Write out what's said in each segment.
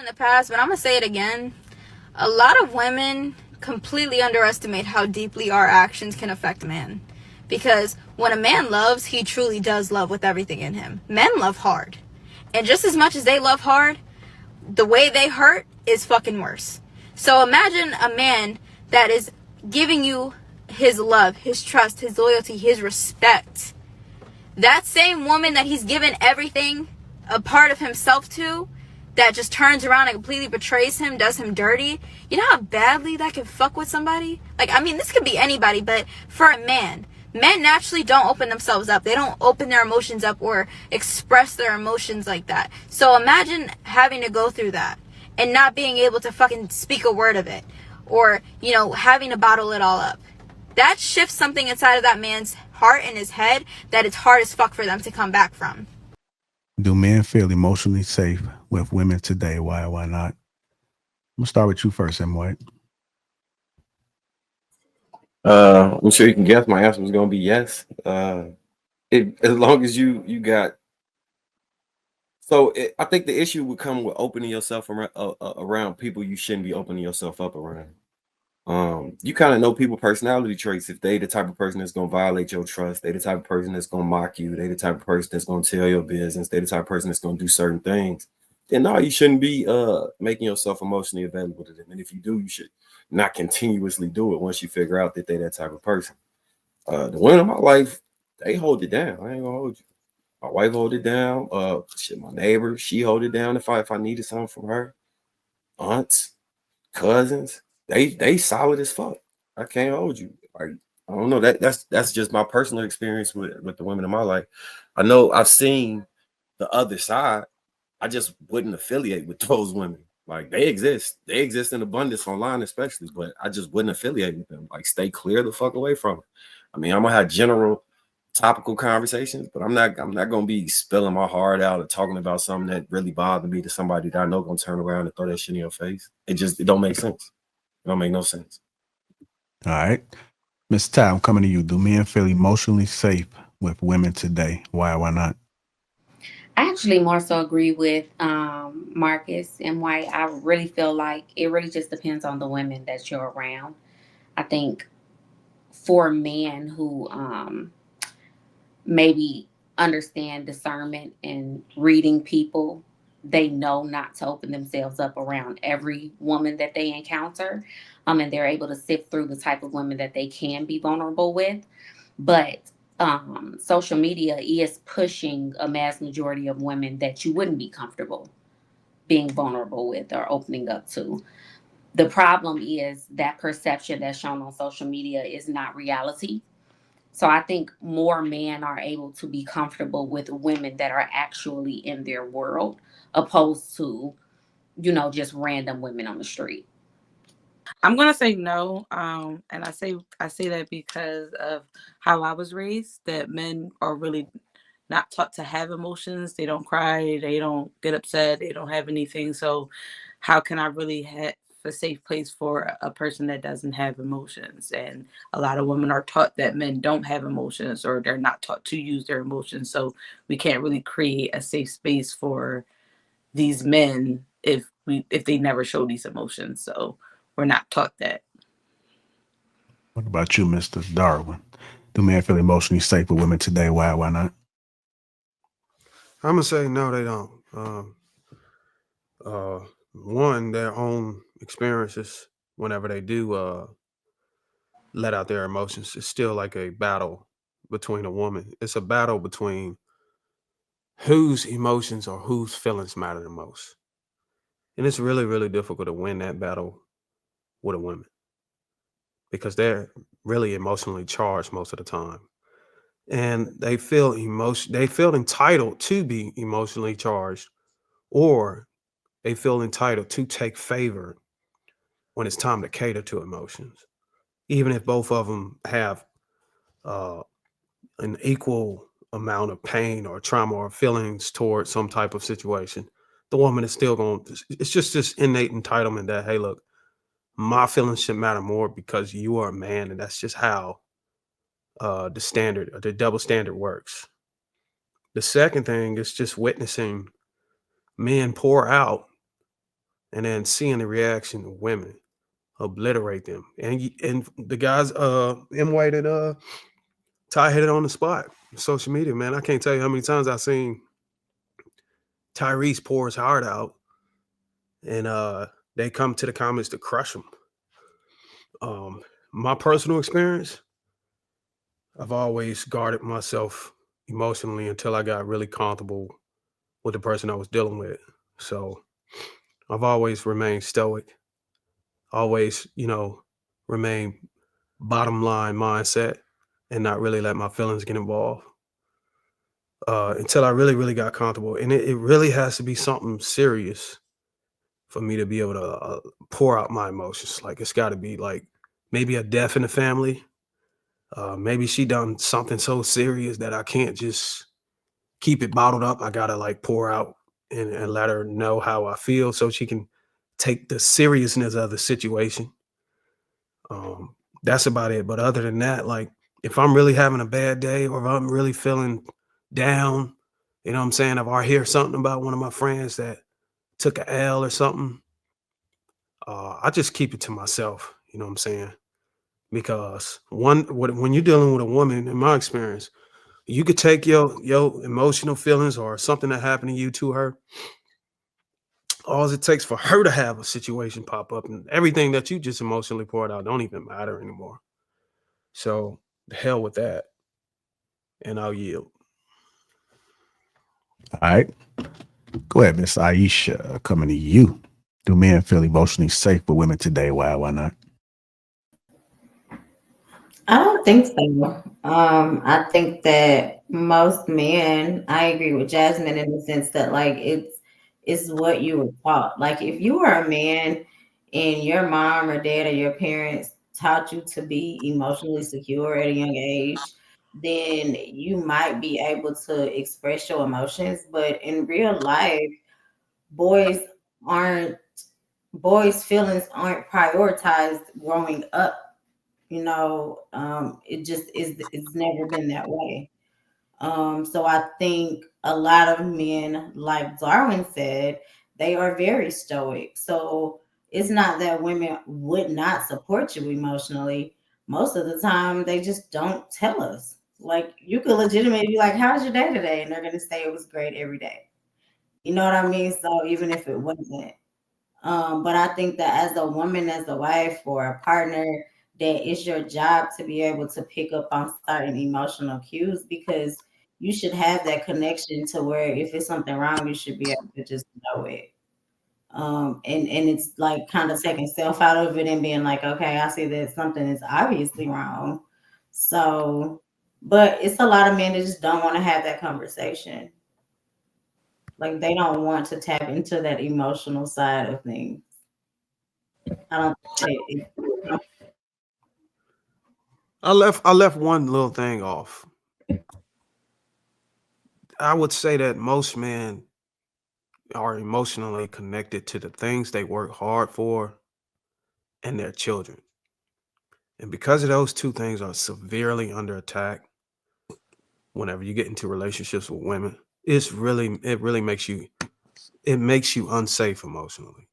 in the past, but I'm gonna say it again. A lot of women completely underestimate how deeply our actions can affect a man. Because when a man loves, he truly does love with everything in him. Men love hard. And just as much as they love hard, the way they hurt is fucking worse. So imagine a man that is giving you his love, his trust, his loyalty, his respect. That same woman that he's given everything, a part of himself to, that just turns around and completely betrays him, does him dirty. You know how badly that can fuck with somebody? Like, I mean, this could be anybody, but for a man, men naturally don't open themselves up. They don't open their emotions up or express their emotions like that. So imagine having to go through that and not being able to fucking speak a word of it, or, you know, having to bottle it all up. That shifts something inside of that man's heart and his head that it's hard as fuck for them to come back from. Do men feel emotionally safe with women today? Why or why not? I'm gonna start with you first, M. White. I'm sure you can guess my answer was gonna be yes. As long as you got. I think the issue would come with opening yourself around people you shouldn't be opening yourself up around. You kind of know people personality traits. If they the type of person that's gonna violate your trust, they the type of person that's gonna mock you, they the type of person that's gonna tell your business, they the type of person that's gonna do certain things. Then no, you shouldn't be making yourself emotionally available to them. And if you do, you should not continuously do it once you figure out that they're that type of person. The women in my life, they hold it down. I ain't gonna hold you. My wife hold it down. My neighbor, she hold it down if I needed something from her. Aunts, cousins, they solid as fuck. I can't hold you. Like, I don't know. That's just my personal experience with the women in my life. I know I've seen the other side. I just wouldn't affiliate with those women. Like, they exist. They exist in abundance online, especially, but I just wouldn't affiliate with them. Like, stay clear the fuck away from them. I mean, I'm gonna have general topical conversations, but I'm not gonna be spilling my heart out or talking about something that really bothered me to somebody that I know gonna turn around and throw that shit in your face. It don't make sense. It don't make no sense. All right. Miss Ty, I'm coming to you. Do men feel emotionally safe with women today? Why or why not? I actually more so agree with Marcus and White. I really feel like it really just depends on the women that you're around. I think for men who maybe understand discernment and reading people, they know not to open themselves up around every woman that they encounter. And they're able to sift through the type of women that they can be vulnerable with. But social media is pushing a mass majority of women that you wouldn't be comfortable being vulnerable with or opening up to. The problem is that perception that's shown on social media is not reality. So I think more men are able to be comfortable with women that are actually in their world opposed to, just random women on the street. I'm gonna say no, and I say that because of how I was raised. That men are really not taught to have emotions. They don't cry. They don't get upset. They don't have anything. So, how can I really have a safe place for a person that doesn't have emotions? And a lot of women are taught that men don't have emotions, or they're not taught to use their emotions. So we can't really create a safe space for these men if they never show these emotions. So we're not taught that. What about you, Mr. Darwin? Do men feel emotionally safe with women today? Why or why not? I'm gonna say no, they don't. Uh, One, their own experiences whenever they do let out their emotions, it's still like a battle between a woman. It's a battle between whose emotions or whose feelings matter the most, and it's really, really difficult to win that battle with a woman because they're really emotionally charged most of the time, and they feel entitled to be emotionally charged, or they feel entitled to take favor when it's time to cater to emotions, even if both of them have uh, an equal amount of pain or trauma or feelings towards some type of situation. The woman is still going. It's just this innate entitlement that, hey, look, my feelings should matter more because you are a man, and that's just how the standard or the double standard works. The second thing is just witnessing men pour out and then seeing the reaction of women obliterate them. And the guys, M White and Ty hit it on the spot. Social media, man. I can't tell you how many times I've seen Tyrese pour his heart out, and they come to the comments to crush him. My personal experience, I've always guarded myself emotionally until I got really comfortable with the person I was dealing with. So I've always remained stoic, always, remain bottom line mindset and not really let my feelings get involved until I really, really got comfortable. And it really has to be something serious for me to be able to pour out my emotions. Like it's got to be like maybe a death in the family. Maybe she done something so serious that I can't just keep it bottled up. I gotta like pour out and let her know how I feel so she can take the seriousness of the situation. That's about it. But other than that, like if I'm really having a bad day or if I'm really feeling down, you know what I'm saying? If I hear something about one of my friends that took a L or something, I just keep it to myself. You know what I'm saying? Because when you're dealing with a woman, in my experience, you could take your emotional feelings or something that happened to you to her. All it takes for her to have a situation pop up and everything that you just emotionally poured out don't even matter anymore. So the hell with that. And I'll yield. All right. Go ahead, Miss Aisha. Coming to you. Do men feel emotionally safe with women today? Why not? I don't think so. I think that most men, I agree with Jasmine in the sense that like it's what you were taught. Like if you were a man and your mom or dad or your parents taught you to be emotionally secure at a young age, then you might be able to express your emotions. But in real life, boys aren't boys' feelings aren't prioritized growing up. It just is, it's never been that way. So I think a lot of men, like Darwin said, they are very stoic. So it's not that women would not support you emotionally. Most of the time they just don't tell us. Like you could legitimately be like, how's your day today? And they're gonna say it was great every day. You know what I mean? So even if it wasn't. But I think that as a woman, as a wife or a partner, that it's your job to be able to pick up on certain emotional cues because you should have that connection to where if it's something wrong, you should be able to just know it. And it's like kind of taking self out of it and being like, okay, I see that something is obviously wrong. So, but it's a lot of men that just don't want to have that conversation. Like they don't want to tap into that emotional side of things. I don't think I left one little thing off. I would say that most men are emotionally connected to the things they work hard for and their children. And because of those two things are severely under attack whenever you get into relationships with women, it really makes you unsafe emotionally.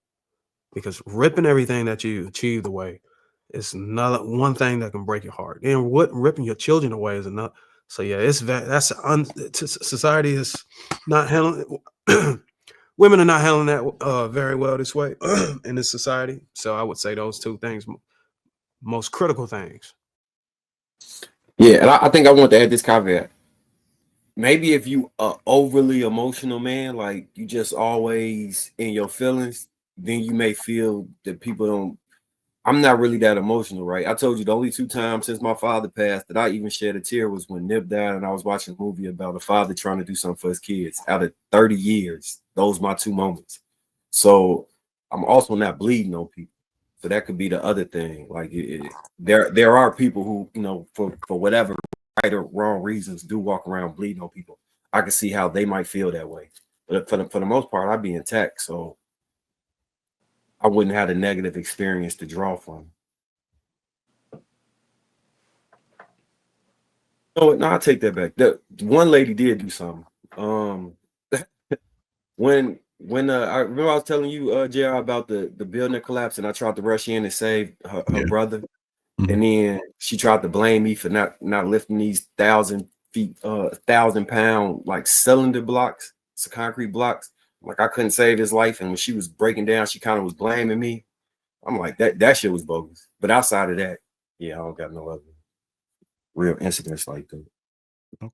Because ripping everything that you achieved away is another one thing that can break your heart. And what ripping your children away is another. So yeah, society is not handling women are not handling that very well this way in this society. So I would say those two things, most critical things. Yeah, and I think I want to add this caveat. Maybe if you are overly emotional man, like you just always in your feelings, then you may feel that people don't. I'm not really that emotional, right? I told you the only two times since my father passed that I even shed a tear was when Nip died and I was watching a movie about a father trying to do something for his kids. Out of 30 years, those my two moments. So I'm also not bleeding on people. So that could be the other thing. Like there are people who, for whatever right or wrong reasons do walk around bleeding on people. I can see how they might feel that way. But for the most part, I'd be intact. So I wouldn't have a negative experience to draw from. Oh no, I'll take that back. The one lady did do something. When when I remember I was telling you, JR, about the building collapse, and I tried to rush in and save her Yeah. brother, Mhm. and then she tried to blame me for not lifting these 1,000-pound like cylinder blocks, so concrete blocks. Like I couldn't save his life, and when she was breaking down, she kind of was blaming me. I'm like, that shit was bogus. But outside of that, yeah, I don't got no other real incidents like that.